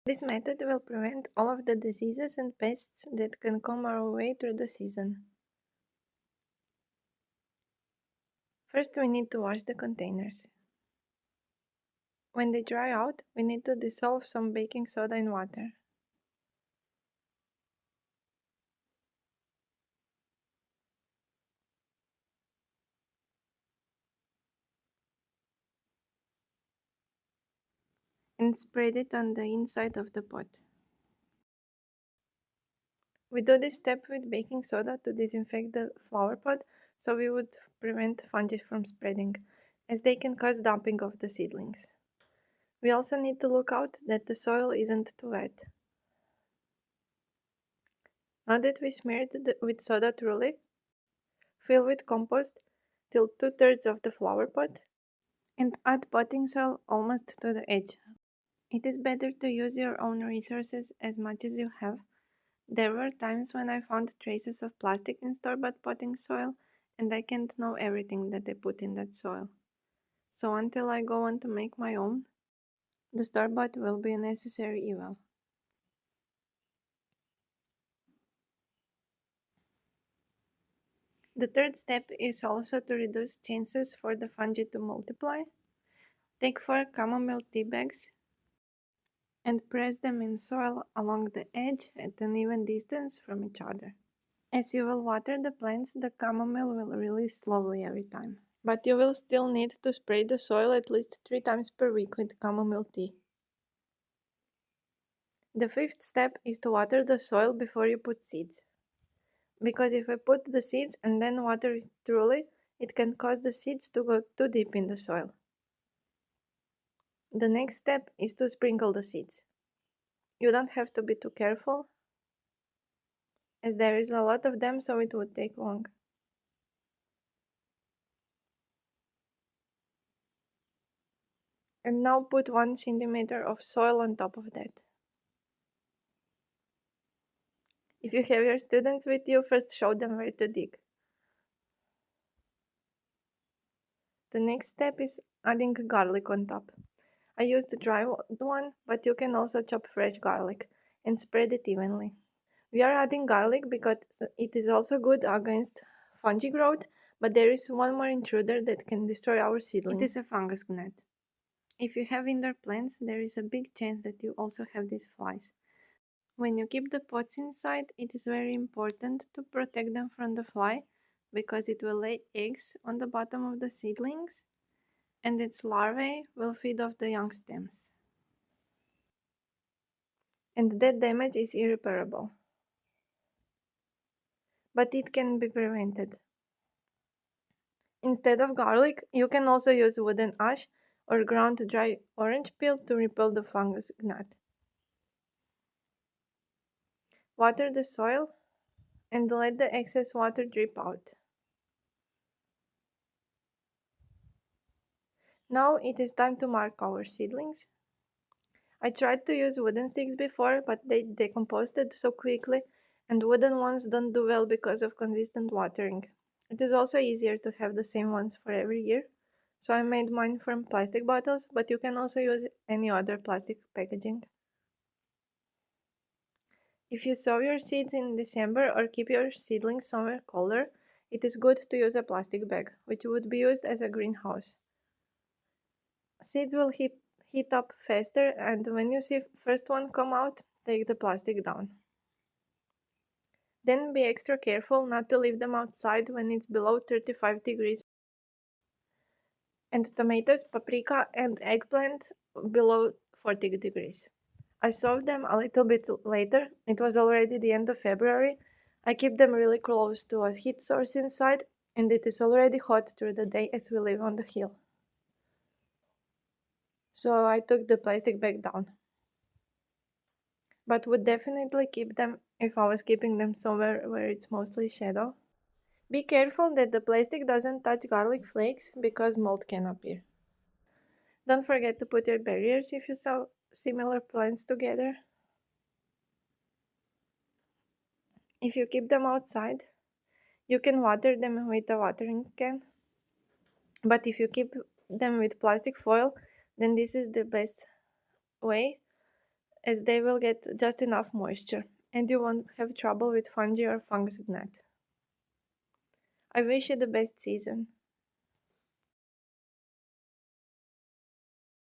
This method will prevent all of the diseases and pests that can come our way through the season. First, we need to wash the containers. When they dry out, we need to dissolve some baking soda in water. And spread it on the inside of the pot. We do this step with baking soda to disinfect the flower pot so we would prevent fungi from spreading, as they can cause dumping of the seedlings. We also need to look out that the soil isn't too wet. Now that we smeared with soda thoroughly, fill with compost till 2/3 of the flower pot and add potting soil almost to the edge. It is better to use your own resources as much as you have. There were times when I found traces of plastic in store-bought potting soil, and I can't know everything that they put in that soil. So until I go on to make my own, the store-bought will be a necessary evil. The third step is also to reduce chances for the fungi to multiply. Take 4 chamomile tea bags and press them in soil along the edge at an even distance from each other. As you will water the plants, the chamomile will release slowly every time. But you will still need to spray the soil at least 3 times per week with chamomile tea. The fifth step is to water the soil before you put seeds. Because if I put the seeds and then water it thoroughly, it can cause the seeds to go too deep in the soil. The next step is to sprinkle the seeds. You don't have to be too careful, as there is a lot of them, so it would take long. And now put 1 centimeter of soil on top of that. If you have your students with you, first show them where to dig. The next step is adding garlic on top. I used the dry one, but you can also chop fresh garlic and spread it evenly. We are adding garlic because it is also good against fungi growth, but there is one more intruder that can destroy our seedling. It is a fungus gnat. If you have indoor plants, there is a big chance that you also have these flies. When you keep the pots inside, it is very important to protect them from the fly because it will lay eggs on the bottom of the seedlings and its larvae will feed off the young stems. And that damage is irreparable. But it can be prevented. Instead of garlic, you can also use wooden ash or ground dry orange peel to repel the fungus gnat. Water the soil and let the excess water drip out. Now it is time to mark our seedlings. I tried to use wooden sticks before, but they decomposed so quickly, and wooden ones don't do well because of consistent watering. It is also easier to have the same ones for every year, so I made mine from plastic bottles, but you can also use any other plastic packaging. If you sow your seeds in December or keep your seedlings somewhere colder, it is good to use a plastic bag, which would be used as a greenhouse. Seeds will heat up faster, and when you see first one come out, take the plastic down. Then be extra careful not to leave them outside when it's below 35 degrees. And tomatoes, paprika, and eggplant below 40 degrees. I sowed them a little bit later. It was already the end of February. I keep them really close to a heat source inside, and it is already hot through the day as we live on the hill. So I took the plastic bag down. But would definitely keep them if I was keeping them somewhere where it's mostly shadow. Be careful that the plastic doesn't touch garlic flakes because mold can appear. Don't forget to put your barriers if you sow similar plants together. If you keep them outside, you can water them with a watering can. But if you keep them with plastic foil, then this is the best way as they will get just enough moisture, and you won't have trouble with fungi or fungus gnat. I wish you the best season.